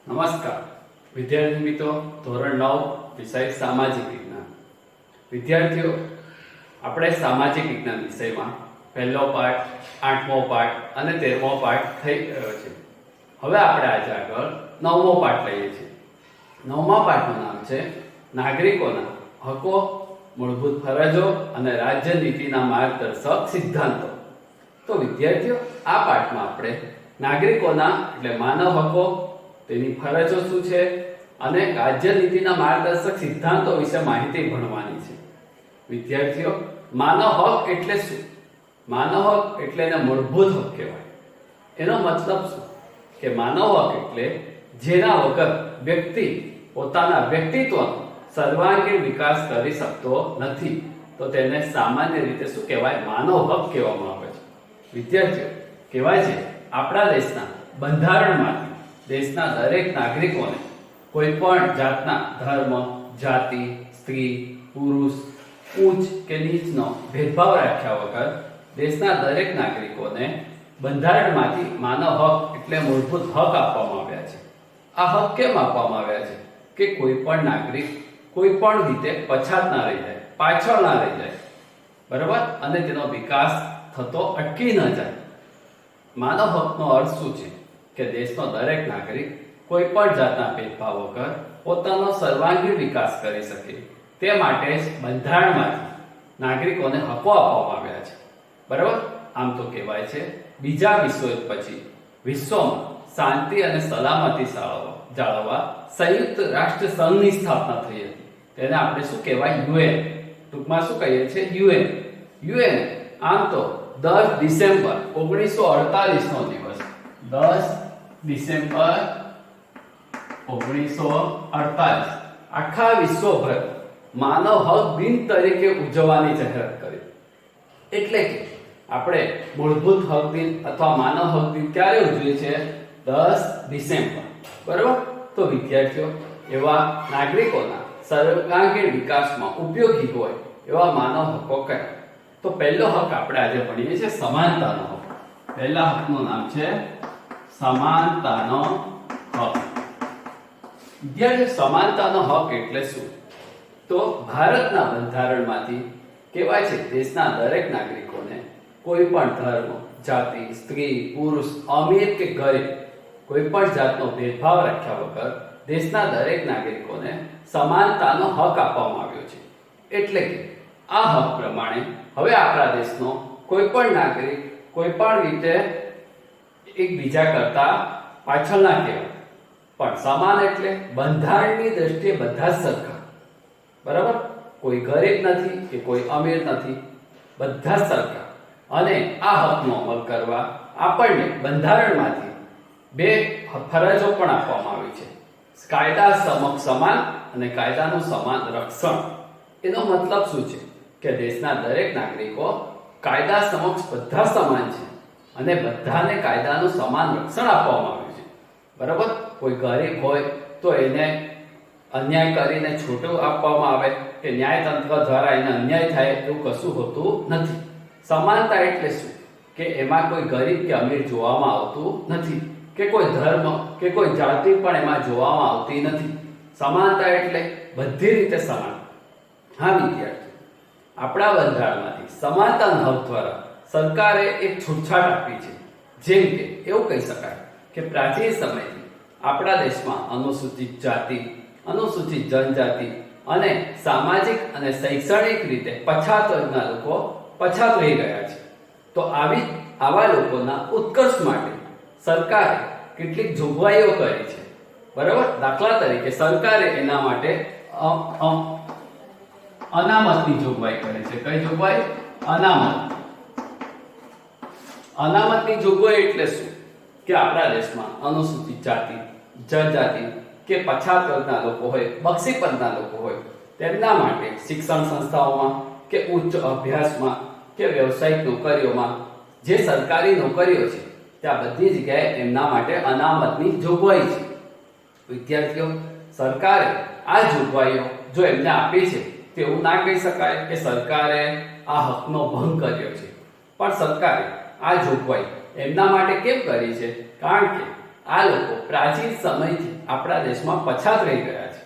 નમસ્કાર વિદ્યાર્થી મિત્રો, ધોરણ 9 વિષય સામાજિક વિજ્ઞાન. વિદ્યાર્થીઓ, આપણે સામાજિક વિજ્ઞાન વિષયમાં પહેલો પાઠ, 8મો પાઠ અને 13મો પાઠ થઈ ગયો છે. હવે આપણે આજે આગળ 9મો પાઠ લઈએ છીએ. 9મા પાઠનું નામ છે નાગરિકોના હકો, મૂળભૂત ફરજો અને રાજ્ય નીતિના માર્ગદર્શક સિદ્ધાંતો. તો વિદ્યાર્થીઓ, આ પાઠમાં આપણે નાગરિકોના એટલે માનવ હકો, તેની ફરજો શું છે અને રાજ્ય નીતિના માર્ગદર્શક સિદ્ધાંતો વિશે માહિતી ભણવાની છે. વિદ્યાર્થીઓ, માનવ હક એટલે શું? માનવ હક એટલે એને મૂળભૂત હક કહેવાય. એનો મતલબ શું કે માનવ હક એટલે જેના વગર વ્યક્તિ પોતાના વ્યક્તિત્વનો સર્વાંગીણ વિકાસ કરી શકતો નથી, તો તેને સામાન્ય રીતે શું કહેવાય? માનવ હક કહેવામાં આવે છે. વિદ્યાર્થીઓ, કહેવાય છે આપણા દેશના બંધારણમાંથી દેશના દરેક નાગરિકોને કોઈ પણ જાતના ધર્મ, જાતિ, સ્ત્રી, પુરુષ, ઉચ્ચ કે નીચનો ભેદભાવ રાખ્યા વગર દેશના દરેક નાગરિકોને બંધારણમાંથી માનવ હક એટલે મૂળભૂત હક આપવામાં આવ્યા છે. આ હક કેમ આપવામાં આવ્યા છે કે કોઈ પણ નાગરિક કોઈ પણ રીતે પછાત ના રહી જાય, પાછળ ના રહી જાય, બરાબર, અને તેનો વિકાસ થતો અટકી ન જાય. માનવ હકનો અર્થ શું છે કે દેશનો દરેક નાગરિક કોઈ પણ જાતના ભેદભાવ વગર પોતાનો સર્વાંગીણ વિકાસ કરી શકે, તે માટે જ બંધારણમાંથી નાગરિકોને હકો આપવામાં આવ્યા છે. બરાબર. આમ તો કહેવાય છે બીજા વિશ્વયુદ્ધ પછી વિશ્વમાં શાંતિ અને સલામતી જાળવવા સંયુક્ત રાષ્ટ્ર સંઘની સ્થાપના થઈ હતી. તેને આપણે શું કહેવાય? યુએન. ટૂંકમાં શું કહીએ છીએ? યુએન. યુએન આમ તો 10 ડિસેમ્બર 1948 નો દિવસ, 10 ડિસેમ્બર 1948 આખા વિશ્વભર માનવ હક દિન તરીકે ઉજવવાની જાહેરાત કરી. એટલે કે આપણે મૂળભૂત હક દિન અથવા માનવ હક દિન ક્યારે ઉજવીએ છીએ? 10 ડિસેમ્બર. બરાબર. તો વિદ્યાર્થીઓ, એવા નાગરિકોના સર્વાંગીણ વિકાસમાં ઉપયોગી હોય એવા માનવ હકો કયા? તો પહેલો હક આપણે આજે ભણીએ છીએ સમાનતાનો હક. પહેલા હકનું નામ છે સમાનતાનો હક. વિદ્યાર્થી, સમાનતાનો હક એટલે શું? તો ભારતના બંધારણમાંથી કહેવાય છે દેશના દરેક નાગરિકોને કોઈ પણ ધર્મ, જાતિ, સ્ત્રી, પુરુષ, અમીર કે ગરીબ કોઈ પણ જાતનો ભેદભાવ રાખ્યા વગર દેશના દરેક નાગરિકોને સમાનતાનો હક આપવામાં આવ્યો છે. એટલે કે આ હક પ્રમાણે હવે આપણા દેશનો કોઈ પણ નાગરિક કોઈ પણ રીતે એકબીજા કરતા પાછળ ના કહેવાય, પણ સમાન એટલે બંધારણની દ્રષ્ટિએ બધા જ સરખા. બરાબર. કોઈ ગરીબ નથી કે કોઈ અમીર નથી, બધા જ સરખા. અને આ હકનો અમલ કરવા આપણને બંધારણમાંથી બે ફરજો પણ આપવામાં આવી છે: કાયદા સમક્ષ સમાન અને કાયદાનું સમાન રક્ષણ. એનો મતલબ શું છે કે દેશના દરેક નાગરિકો કાયદા સમક્ષ બધા સમાન છે અને બધાને કાયદાનું સમાન રક્ષણ આપવામાં આવ્યું છે. બરાબર. કોઈ ગરીબ હોય તો એને અન્યાય કરીને છૂટું આપવામાં આવે કે ન્યાયતંત્ર દ્વારા એને અન્યાય થાય એવું કશું હોતું નથી. સમાનતા એટલે શું કે એમાં કોઈ ગરીબ કે અમીર જોવામાં આવતું નથી, કે કોઈ ધર્મ કે કોઈ જાતિ પણ એમાં જોવામાં આવતી નથી. સમાનતા એટલે બધી રીતે સમાન. હા વિદ્યાર્થી, આપણા બંધારણમાંથી સમાનતાના હક દ્વારા સરકારે એક છૂટછાટ આપી છે. જેમ કે એવું કહી શકાય કે પ્રાચીન સમયથી આપણા દેશમાં અનુસૂચિત જાતિ, અનુસૂચિત જનજાતિ અને સામાજિક અને શૈક્ષણિક રીતે પછાત વર્ગના લોકો પછાત રહી ગયા છે. તો આવા લોકોના ઉત્કર્ષ માટે સરકારે કેટલીક જોગવાઈઓ કરી છે. બરાબર. દાખલા તરીકે સરકારે એના માટે અનામતની જોગવાઈ કરી છે. કઈ જોગવાઈ? અનામત. અનામતની જોગવાઈ એટલે શું કે આપણા દેશમાં અનુસૂચિત જાતિ, જનજાતિ કે પછાત વર્ગના લોકો હોય, બક્ષી પંથના લોકો હોય, તેમના માટે શિક્ષણ સંસ્થાઓમાં કે ઉચ્ચ અભ્યાસમાં કે વ્યવસાયિક નોકરીઓમાં જે સરકારી નોકરીઓ છે ત્યાં બધી જગ્યાએ એમના માટે અનામતની જોગવાઈ છે. વિદ્યાર્થીઓ, સરકારે આ જોગવાઈઓ જો એમને આપી છે તેવું ના કહી શકાય કે સરકારે આ હકનો ભંગ કર્યો છે. પણ સરકારે આ જોગવાઈ એમના માટે કેમ કરી છે? કારણ કે આ લોકો પ્રાચીન સમયથી આપણા દેશમાં પછાત રહી ગયા છે.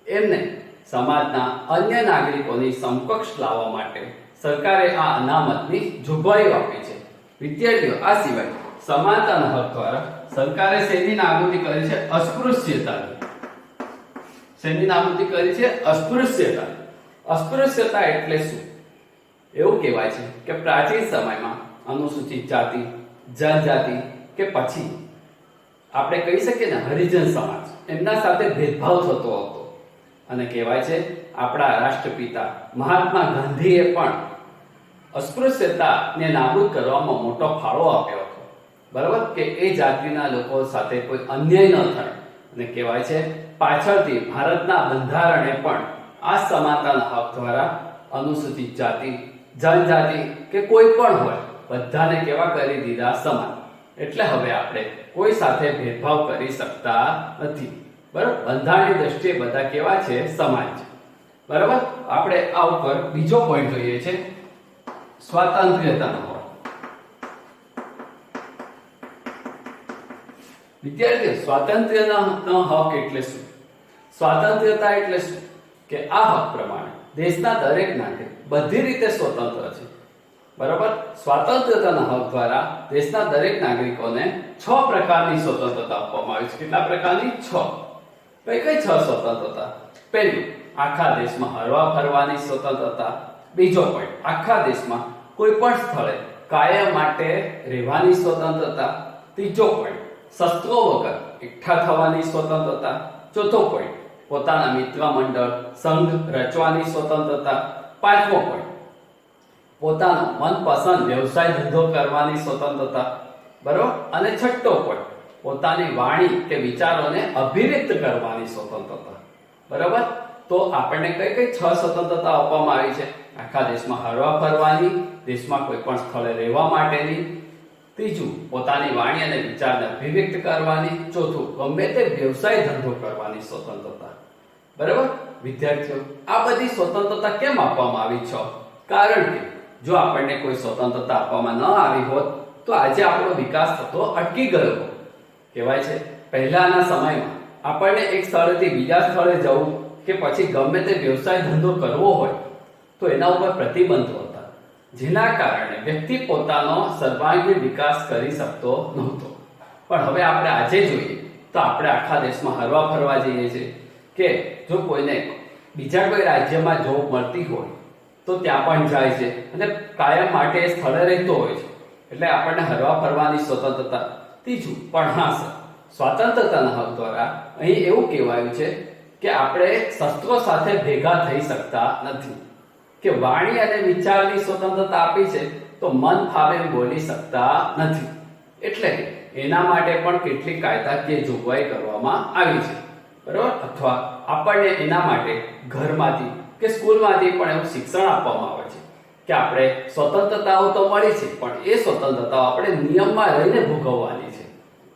એમને સમાજના અન્ય નાગરિકોની સમકક્ષ લાવવા માટે સરકારે આ અનામતની જોગવાઈઓ આપી છે. વિદ્યાર્થીઓ, આ સિવાય સમાનતાના હક દ્વારા સરકારે શેની નાબૂદી કરી છે? અસ્પૃશ્યતાની. શેની નાબૂદી કરી છે? અસ્પૃશ્યતા. અસ્પૃશ્યતા એટલે શું? એવું કહેવાય છે કે પ્રાચીન સમયમાં અનુસૂચિત જાતિ, જનજાતિ કે પછી આપણે કહી શકીએ ને હરિજન સમાજ, એમના સાથે ભેદભાવ થતો હતો. અને કહેવાય છે આપણા રાષ્ટ્રપિતા મહાત્મા ગાંધીએ પણ અસ્પૃશ્યતાને નાબૂદ કરવામાં મોટો ફાળો આપ્યો હતો. બરાબર કે એ જાતિના લોકો સાથે કોઈ અન્યાય ન થાય. અને કહેવાય છે પાછળથી ભારતના બંધારણે પણ આ સમાનતાના હક દ્વારા અનુસૂચિત જાતિ, જનજાતિ કે કોઈ પણ હોય બધાને કેવા કરી દીધા? સમાન. એટલે હવે આપણે કોઈ સાથે ભેદભાવ કરી શકતા નથી. બરાબર, બંધારણની દ્રષ્ટિએ બધા કેવા છે? સમાન છે. બરાબર, આપણે આ ઉપર બીજો પોઈન્ટ જોઈએ છે સ્વાતંત્ર્યતાનો હક. વિદ્યાર્થીઓ, સ્વાતંત્ર્યનો હક એટલે શું? સ્વાતંત્ર્યતા એટલે શું કે આ હક પ્રમાણે દેશના દરેક નાગરિક બધી રીતે સ્વતંત્ર છે. બરાબર, સ્વાતંત્ર્યતાના હક દ્વારા દેશના દરેક નાગરિકોને 6 પ્રકારની સ્વતંત્રતા આપવામાં આવી છે. કેટલા પ્રકારની? 6. કઈ કઈ 6 સ્વતંત્રતા? પહેલું, આખા દેશમાં હરવા ફરવાની સ્વતંત્રતા. બીજો પોઈન્ટ, આખા દેશમાં કોઈ પણ સ્થળે કાયમ માટે રહેવાની સ્વતંત્રતા. ત્રીજો પોઈન્ટ, શસ્ત્રો વગર એકઠા થવાની સ્વતંત્રતા. ચોથો પોઈન્ટ, પોતાના મિત્ર મંડળ, સંઘ રચવાની સ્વતંત્રતા. પાંચમો પોઈન્ટ, પોતાનો મનપસંદ વ્યવસાય ધંધો કરવાની સ્વતંત્રતા. બરોબર, અને છઠ્ઠો પોઈન્ટ, પોતાની વાણી કે વિચારોને અભિવ્યક્ત કરવાની સ્વતંત્રતા. બરાબર, તો આપણને કઈ કઈ 6 સ્વતંત્રતા આપવામાં આવી છે? આખા દેશમાં હરવા ફરવાની, દેશમાં કોઈ પણ સ્થળે રહેવા માટેની. ત્રીજું, પોતાની વાણી અને વિચારને અભિવ્યક્ત કરવાની. ચોથું, ગમે તે વ્યવસાય ધંધો કરવાની સ્વતંત્રતા. બરાબર, વિદ્યાર્થીઓ, આ બધી સ્વતંત્રતા કેમ આપવામાં આવી છે? કારણ કે જો આપણને કોઈ સ્વતંત્રતા આપવામાં ન આવી હોત તો આજે આપણો વિકાસ થતો અટકી ગયો હોત. કહેવાય છે પહેલાના સમયમાં આપણને એક સ્થળેથી બીજા સ્થળે જવું કે પછી ગમે તે વ્યવસાય ધંધો કરવો હોય તો એના ઉપર પ્રતિબંધો હતા, જેના કારણે વ્યક્તિ પોતાનો સર્વાંગીણ વિકાસ કરી શકતો નહોતો. પણ હવે આપણે આજે જોઈએ તો આપણે આખા દેશમાં હરવા ફરવા જઈએ છીએ કે જો કોઈને બીજા કોઈ રાજ્યમાં જોબ મળતી હોય તો ત્યાં પણ જાય છે અને કાયમ માટે એ સ્થળે રહેતો હોય છે. એટલે આપણને હરવા ફરવાની સ્વતંત્રતા. ત્રીજું, પણ હા સર, સ્વતંત્રતાના હક દ્વારા અહીં એવું કહેવાયું છે કે આપણે શસ્ત્રો સાથે ભેગા થઈ શકતા નથી, કે વાણી અને વિચારની સ્વતંત્રતા આપી છે તો મન ફાવે બોલી શકતા નથી. એટલે કે એના માટે પણ કેટલીક કાયદાકીય જોગવાઈ કરવામાં આવી છે. બરાબર, અથવા આપણને એના માટે ઘરમાંથી કે સ્કૂલમાંથી પણ એવું શિક્ષણ આપવામાં આવે છે કે આપણે સ્વતંત્રતાઓ તો મળી છે પણ એ સ્વતંત્રતાઓ આપણે નિયમમાં રહીને ભોગવવાની છે.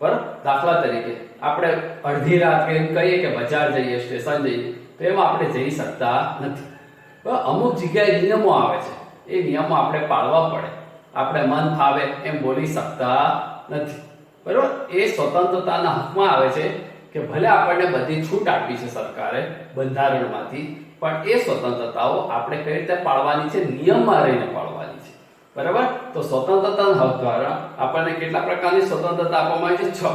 બરાબર, દાખલા તરીકે આપણે અડધી રાત એમ કહીએ કે બજાર જઈએ, સ્ટેશન જઈએ, તો એમાં આપણે જઈ શકતા નથી. અમુક જગ્યાએ નિયમો આવે છે, એ નિયમો આપણે પાળવા પડે. આપણે મન ફાવે એમ બોલી શકતા નથી. બરાબર, એ સ્વતંત્રતાના હકમાં આવે છે કે ભલે આપણને બધી છૂટ આપી છે સરકારે બંધારણમાંથી, પણ એ સ્વતંત્રતાઓ આપણે કઈ રીતે પાળવાની છે? નિયમમાં રહીને પાળવાની છે. બરાબર, તો સ્વતંત્રતાના હક દ્વારા આપણને કેટલા પ્રકારની સ્વતંત્રતા આપવામાં આવી છે? 6.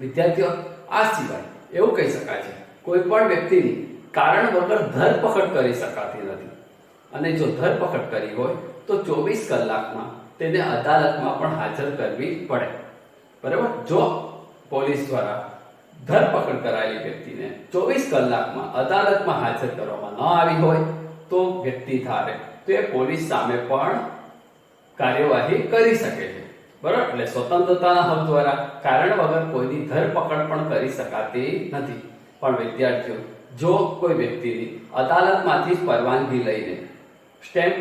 વિદ્યાર્થીઓ, આ સિવાય એવું કહી શકાય છે કોઈ પણ વ્યક્તિની કારણ વગર ધરપકડ કરી શકાતી નથી. અને જો ધરપકડ કરી હોય તો 24 કલાકમાં તેને અદાલતમાં પણ હાજર કરવી પડે. બરાબર, જો પોલીસ દ્વારા ધરપકડ કરાયેલી વ્યક્તિને 24 કલાકમાં અદાલતમાં હાજર કરવામાં ન આવી હોય તો વ્યક્તિ ધારે તો એ પોલીસ સામે પણ કાર્યવાહી કરી શકે છે. બરાબર, એટલે સ્વતંત્રતાના હક દ્વારા કારણ વગર કોઈની ધરપકડ પણ કરી શકાતી નથી. પણ વિદ્યાર્થીઓ, જો કોઈ વ્યક્તિની અદાલતમાંથી પરવાનગી લઈને સ્ટેમ્પ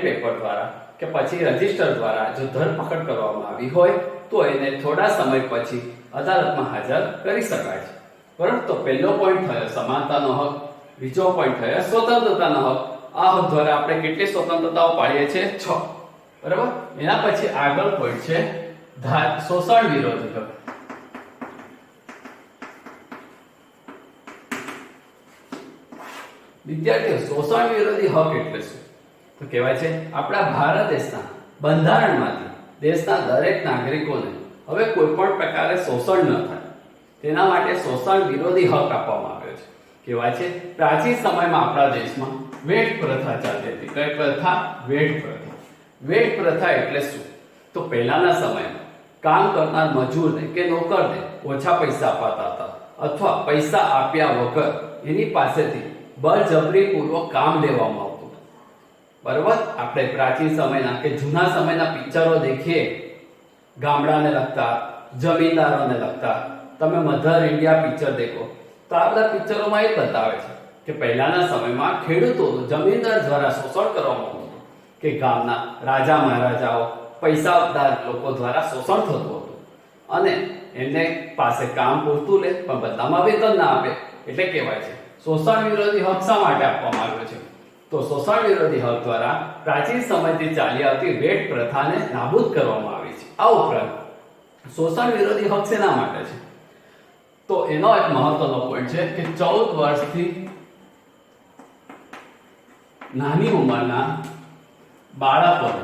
પેપર દ્વારા કે પછી રજીસ્ટર દ્વારા જો ધરપકડ કરવામાં આવી હોય તો એને થોડા સમય પછી અદાલતમાં હાજર કરી શકાય છે. બરાબર, તો પહેલો પોઈન્ટ થયો સમાનતાનો હક, બીજો પોઈન્ટ થયો સ્વતંત્રતાનો હક. આ હક દ્વારા આપણે કેટલી સ્વતંત્રતાઓ પાડીએ છીએ? 6. બરાબર, એના પછી આગળ પોઈન્ટ છે શોષણ વિરોધી હક. વિદ્યાર્થીઓ, શોષણ વિરોધી હક એટલે શું? તો કહેવાય છે આપણા ભારત દેશના બંધારણમાંથી દેશના દરેક નાગરિકોને હવે કોઈ પણ પ્રકારે શોષણ ન થાય તેના માટે શોષણ વિરોધી હક આપવામાં આવ્યો છે. કહેવાય છે પ્રાચીન સમયમાં આપણા દેશમાં વેઠ પ્રથા ચાલતી હતી. કઈ પ્રથા? વેઠ પ્રથા. વેઠ પ્રથા એટલે શું? તો પહેલાના સમયમાં કામ કરનાર મજૂરને કે નોકરને ઓછા પૈસા અપાતા હતા અથવા પૈસા આપ્યા વગર એની પાસેથી બળજબરીપૂર્વક કામ લેવામાં આવતું હતું. બરાબર? આપણે પ્રાચીન સમયના કે જૂના સમયના પિક્ચરો દેખીએ, ગામડાને લગતા, જમીનદારોને લગતા. તમે મધર ઇન્ડિયા પિક્ચર દેખો તો આ બધા પિક્ચરોમાં એ બતાવે છે કે પહેલાના સમયમાં ખેડૂતોનું જમીનદાર દ્વારા શોષણ કરવામાં આવતું હતું, કે ગામના રાજા મહારાજાઓ પૈસાદાર લોકો દ્વારા શોષણ થતું હતું અને એમને પાસે કામ પૂરતું લે પણ બદલામાં વેતન ના આપે. એટલે કહેવાય છે શોષણ વિરોધી હક શા માટે આપવામાં આવ્યો છે? તો શોષણ વિરોધી હક દ્વારા પ્રાચીન સમયથી ચાલી આવતી વેઠ પ્રથાને નાબૂદ કરવામાં આવી છે. આ ઉપરાંત શોષણ વિરોધી હક શેના માટે છે? તો એનો એક મહત્વનો પોઈન્ટ છે કે 14 વર્ષથી નાની ઉંમરના બાળકોને,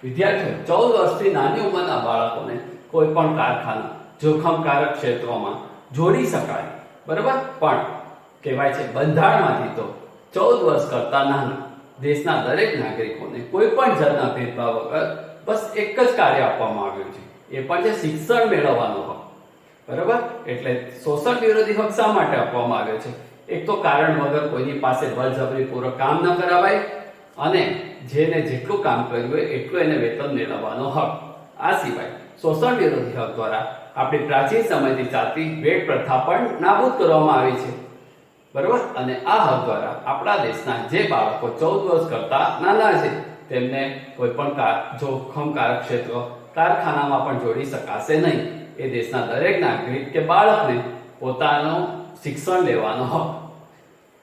વિદ્યાર્થીઓ, 14 વર્ષથી નાની ઉંમરના બાળકોને કોઈ પણ કારખાના, જોખમકારક ક્ષેત્રોમાં જોડી શકાય. બરાબર? પણ કહેવાય છે બંધારણમાંથી તો 14 વર્ષ કરતા નાના દેશના દરેક નાગરિકોને કોઈ પણ જાતના ભેદભાવ વગર બસ એક જ કાર્ય આપવામાં આવ્યું છે, એ પણ છે શિક્ષણ મેળવવાનો હક. બરાબર? એટલે શોષણ વિરોધી હક શા માટે આપવામાં આવ્યો છે? એક તો કારણ વગર કોઈની પાસે બળજબરીપૂર્વક કામ ન કરાવાય અને જેને જેટલું કામ કર્યું હોય એટલું એને વેતન મેળવવાનો હક. આ સિવાય શોષણ વિરોધી હક દ્વારા આપણી પ્રાચીન સમયથી ચાલતી વેઠ પ્રથા પણ નાબૂદ કરવામાં આવી છે. બરાબર? અને આ હક દ્વારા આપણા દેશના જે બાળકો 14 વર્ષ કરતા નાના છે તેમને કોઈ પણ જોખમકારક ક્ષેત્રો, કારખાનામાં પણ જોડી શકાશે નહીં. એ દેશના દરેક નાગરિક કે બાળકને પોતાનું શિક્ષણ લેવાનો હક.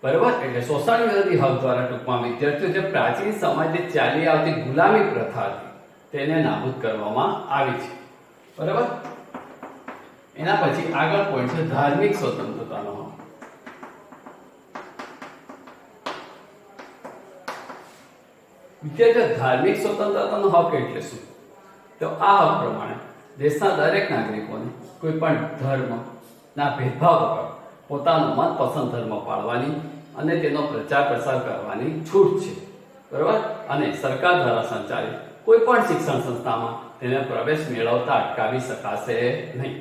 બરાબર? એટલે શોષણ વિરોધી હક દ્વારા ટૂંકમાં વિદ્યાર્થીઓ જે પ્રાચીન સમયથી ચાલી આવતી ગુલામી પ્રથા હતી તેને નાબૂદ કરવામાં આવી છે. બરાબર? એના પછી આગળ પોઈન્ટ છે ધાર્મિક સ્વતંત્રતાનો હક. વિદ્યાર્થીઓ, ધાર્મિક સ્વતંત્રતાનો હક એટલે શું? તો આ હક પ્રમાણે દેશના દરેક નાગરિકોને કોઈ પણ ધર્મના ભેદભાવ વગર પોતાનો મનપસંદ ધર્મ પાળવાની અને તેનો પ્રચાર પ્રસાર કરવાની છૂટ છે. બરાબર? અને સરકાર દ્વારા સંચાલિત કોઈ પણ શિક્ષણ સંસ્થામાં તેને પ્રવેશ મેળવતા અટકાવી શકાશે નહીં.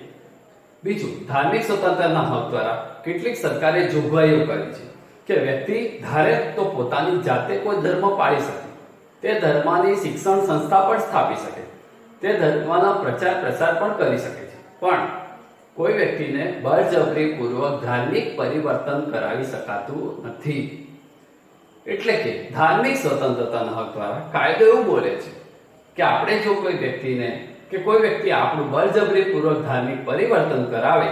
બીજું, ધાર્મિક સ્વતંત્રતાના હક દ્વારા કેટલીક સરકારે જોગવાઈઓ કરી છે કે વ્યક્તિ ધારે તો પોતાની જાતે કોઈ ધર્મ પાળી શકે, તે ધર્મની શિક્ષણ સંસ્થા પણ સ્થાપી શકે, તે ધર્મનો પ્રચાર પ્રસાર પણ કરી શકે છે, પણ કોઈ વ્યક્તિને બળજબરીપૂર્વક ધાર્મિક પરિવર્તન કરાવી શકાતું નથી. એટલે કે ધાર્મિક સ્વતંત્રતાના હક દ્વારા કાયદો એવું બોલે છે કે આપણે જો કોઈ વ્યક્તિને કે કોઈ વ્યક્તિ આપણું બળજબરીપૂર્વક ધાર્મિક પરિવર્તન કરાવે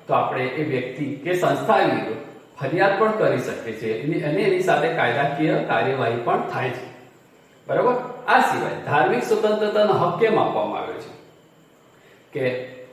તો આપણે એ વ્યક્તિ કે સંસ્થા વિરુદ્ધ ફરિયાદ પણ કરી શકીએ છીએ અને એની સાથે કાયદાકીય કાર્યવાહી પણ થાય છે. બરાબર? આ સિવાય ધાર્મિક સ્વતંત્રતાનો હક કેમ આપવામાં આવ્યો છે? કે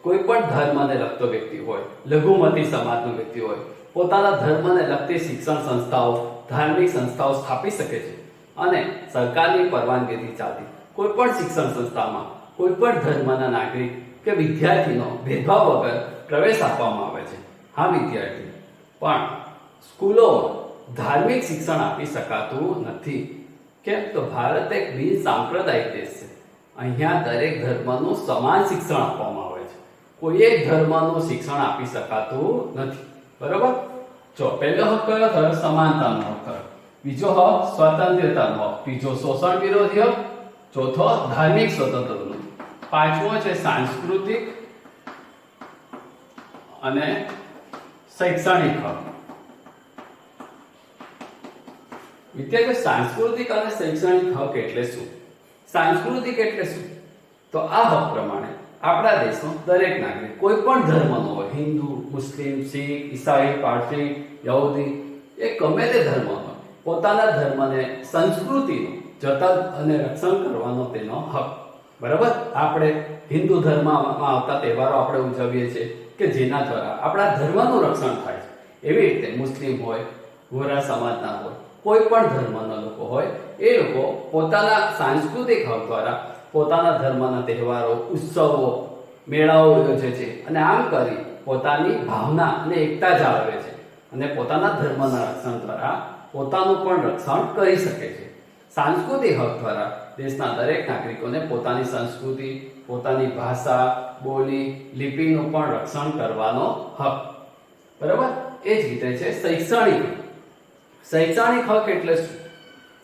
કોઈ પણ ધર્મને લગતો વ્યક્તિ હોય, લઘુમતી સમાજનો વ્યક્તિ હોય, પોતાના ધર્મને લગતી શિક્ષણ સંસ્થાઓ, ધાર્મિક સંસ્થાઓ સ્થાપી શકે છે અને સરકારની પરવાનગીથી ચાલતી કોઈ પણ શિક્ષણ સંસ્થામાં કોઈ પણ ધર્મના નાગરિક કે વિદ્યાર્થીનો ભેદભાવ વગર પ્રવેશ આપવામાં આવે છે. હા વિદ્યાર્થી, પણ સ્કૂલોમાં ધાર્મિક શિક્ષણ આપી શકાતું નથી. કેમ? તો ભારત એક બિન સાંપ્રદાયિક દેશ છે. અહીંયા દરેક ધર્મનું સમાન શિક્ષણ આપવામાં આવે છે. કોઈ એક ધર્મનું શિક્ષણ આપી શકાતું નથી. બરાબર? જો પહેલો હક કયો થયો? સમાનતાનો હક થયો. બીજો હક સ્વતંત્રતાનો હક. ત્રીજો શોષણ વિરોધી હક. ચોથો ધાર્મિક સ્વતંત્રતાનો. પાંચમો છે સાંસ્કૃતિક અને શૈક્ષણિક હક. વિદ્યાર્થીઓ, સાંસ્કૃતિક અને શૈક્ષણિક હક એટલે શું? સાંસ્કૃતિક એટલે શું? તો આ હક પ્રમાણે આપણા દેશનો દરેક નાગરિક કોઈ પણ ધર્મનો હોય, હિન્દુ, મુસ્લિમ, શીખ, ઈસાઈ, પારસી, યહૂદી, એ ગમે તે ધર્મ હોય, પોતાના ધર્મને, સંસ્કૃતિનો જતન અને રક્ષણ કરવાનો તેનો હક. બરાબર. આપણે હિન્દુ ધર્મમાં આવતા તહેવારો આપણે ઉજવીએ છીએ કે જેના દ્વારા આપણા ધર્મનું રક્ષણ થાય છે. એવી રીતે મુસ્લિમ હોય, વોરા સમાજના હોય, કોઈ પણ ધર્મના લોકો હોય, એ લોકો પોતાના સાંસ્કૃતિક હક દ્વારા પોતાના ધર્મના તહેવારો, ઉત્સવો, મેળાઓ યોજે છે અને આમ કરી પોતાની ભાવના અને એકતા જાળવે છે અને પોતાના ધર્મના રક્ષણ દ્વારા પોતાનું પણ રક્ષણ કરી શકે છે. સાંસ્કૃતિક હક દ્વારા દેશના દરેક નાગરિકોને પોતાની સંસ્કૃતિ, પોતાની ભાષા, બોલી, લિપિનું પણ રક્ષણ કરવાનો હક. બરાબર. એ જ રીતે છે શૈક્ષણિક. શૈક્ષણિક હક એટલે શું?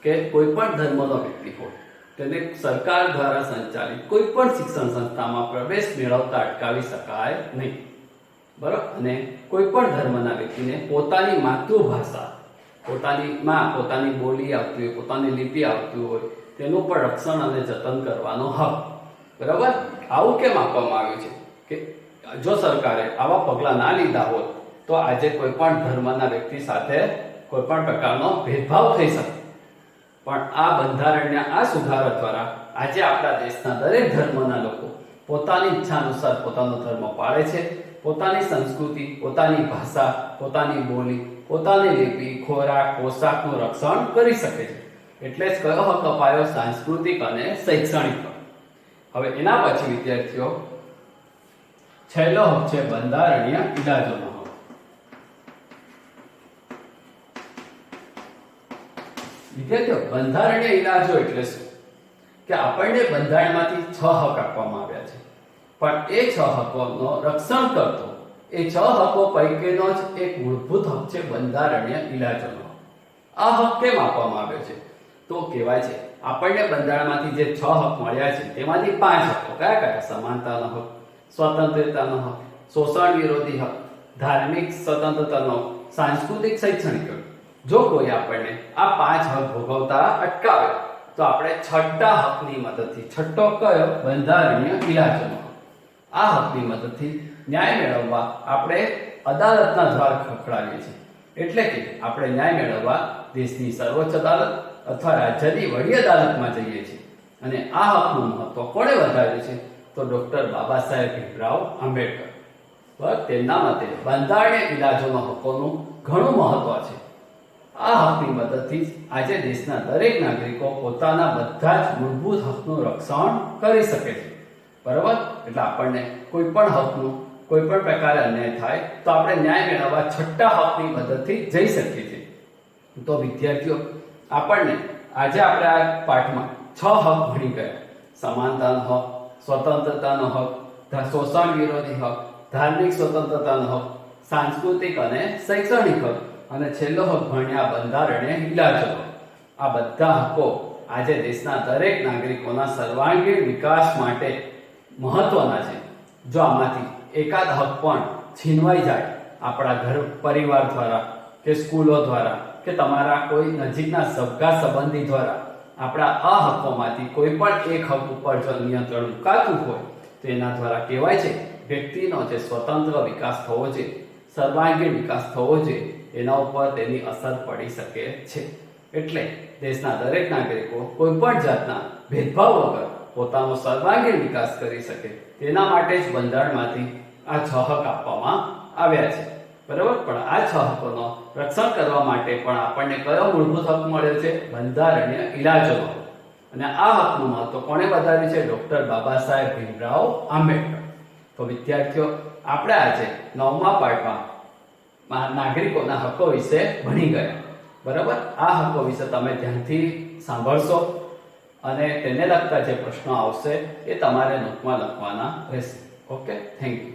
કે કોઈ પણ ધર્મનો વ્યક્તિ હોય તેને સરકાર દ્વારા સંચાલિત કોઈ પણ શિક્ષણ સંસ્થામાં પ્રવેશ મેળવતા અટકાવી શકાય નહીં. બરાબર. અને કોઈ પણ ધર્મના વ્યક્તિને પોતાની માતૃભાષા, પોતાની બોલી આવતી હોય, પોતાની લિપિ આવતી હોય, તેનું પણ રક્ષણ અને જતન કરવાનો હક. બરાબર. આવું કેમ આપવામાં આવ્યું છે કે જો સરકારે આવા પગલાં ના લીધા હોત તો આજે કોઈ પણ ધર્મના વ્યક્તિ સાથે કોઈ પણ પ્રકારનો ભેદભાવ થઈ શકે. પણ આ બંધારણના આ સુધારા દ્વારા આજે આપણા દેશના દરેક ધર્મના લોકો પોતાની ઈચ્છા અનુસાર પોતાનો ધર્મ પાળે છે. પોતાની સંસ્કૃતિ, પોતાની ભાષા, પોતાની બોલી, પોતાની લિપિ, ખોરાક, પોશાકનું રક્ષણ કરી શકે છે. એટલે જ કયો હક અપાયો? સાંસ્કૃતિક અને શૈક્ષણિક હક. હવે એના પછી વિદ્યાર્થીઓ છેલ્લો હક છે બંધારણીય ઇલાજોનો હક. વિદ્યાર્થીઓ, બંધારણીય ઇલાજો એટલે શું? કે આપણને બંધારણમાંથી 6 હક આપવામાં આવ્યા છે, પણ એ 6 હકોનો રક્ષણ કરતો એ 6 હકો પૈકીનો જ એક મૂળભૂત હક છે બંધારણીય ઇલાજોનો. આ હક કેમ આપવામાં આવ્યો છે? તો કહેવાય છે આપણને બંધારણમાંથી જે 6 હક મળ્યા છે તેમાંથી 5 હકો કયા કયા? સમાનતાનો હક, સ્વતંત્રતાનો હક, શોષણ વિરોધી હક, ધાર્મિક સ્વતંત્રતાનો, સાંસ્કૃતિક શૈક્ષણિક હક. જો કોઈ આપણને આ 5 હક ભોગવતા અટકાવે તો આપણે છઠ્ઠા હકની મદદથી, છઠ્ઠો કયો? બંધારણીય ઇલાજોનો હક. આ હકની મદદથી ન્યાય મેળવવા આપણે અદાલતના દ્વાર ખખડાવીએ છીએ. એટલે કે આપણે ન્યાય મેળવવા દેશની સર્વોચ્ચ અદાલત અથવા રાજ્યની વડી અદાલતમાં જઈએ છીએ. અને આ હકનું મહત્વ કોણે વધાર્યું છે? તો ડોક્ટર બાબા સાહેબ ભીમરાવ આંબેડકર. બસ તેમના મતે બંધારણીય ઇલાજોનો હકોનું ઘણું મહત્વ છે. આ હકની મદદથી આજે દેશના દરેક નાગરિકો પોતાના બધા જ મૂળભૂત હકનું રક્ષણ કરી શકે છે. બરાબર. એટલે આપણને કોઈ પણ હકનું કોઈ પણ પ્રકારે અન્યાય થાય તો આપણે ન્યાય મેળવવા છઠ્ઠા હકની મદદથી જઈ શકીએ છીએ. તો વિદ્યાર્થીઓ, આપણને આજે આપણે આ પાઠમાં 6 હક ભણી ગયા. સમાનતાનો હક, સ્વતંત્રતાનો હક, શોષણ વિરોધી હક, ધાર્મિક સ્વતંત્રતાનો હક, સાંસ્કૃતિક અને શૈક્ષણિક હક અને છેલ્લો હક ભણ્યા બંધારણીય ઇલાજો. આ બધા હકો આજે દેશના દરેક નાગરિકોના સર્વાંગીણ વિકાસ માટે મહત્વના છે. જો આમાંથી એકાદ હક પણ છીનવાઈ જાય આપણા ઘર પરિવાર દ્વારા કે સ્કૂલો દ્વારા કે તમારા કોઈ નજીકના સગા સંબંધી દ્વારા આપણા આ હકોમાંથી કોઈ પણ એક હક ઉપર જો નિયંત્રણ મુકાતું હોય તો એના દ્વારા કહેવાય છે વ્યક્તિનો જે સ્વતંત્ર વિકાસ થવો છે, સર્વાંગીણ વિકાસ થવો છે, એના ઉપર તેની અસર પડી શકે છે. એટલે દેશના દરેક નાગરિકો કોઈ પણ જાતના ભેદભાવ વગર પોતાનો સર્વાંગીણ વિકાસ કરી શકે તેના માટે જ બંધારણમાંથી આ 6 હક આપવામાં આવ્યા છે. બરાબર. પણ આ 6 હકોનો રક્ષણ કરવા માટે પણ આપણને કયો મૂળભૂત હક મળ્યો છે? બંધારણીય ઇલાજોનો. અને આ હકનું મહત્વ કોણે વધાર્યું છે? ડોક્ટર બાબા સાહેબ ભીમરાવ આંબેડકર. તો વિદ્યાર્થીઓ, આપણે આજે 9મા પાઠમાં નાગરિકોના હકો વિશે ભણી ગયા. બરાબર. આ હકો વિશે તમે ધ્યાનથી સાંભળશો અને તેને લગતા જે પ્રશ્નો આવશે એ તમારે નોટમાં લખવાના રહેશે. Okay, thank you.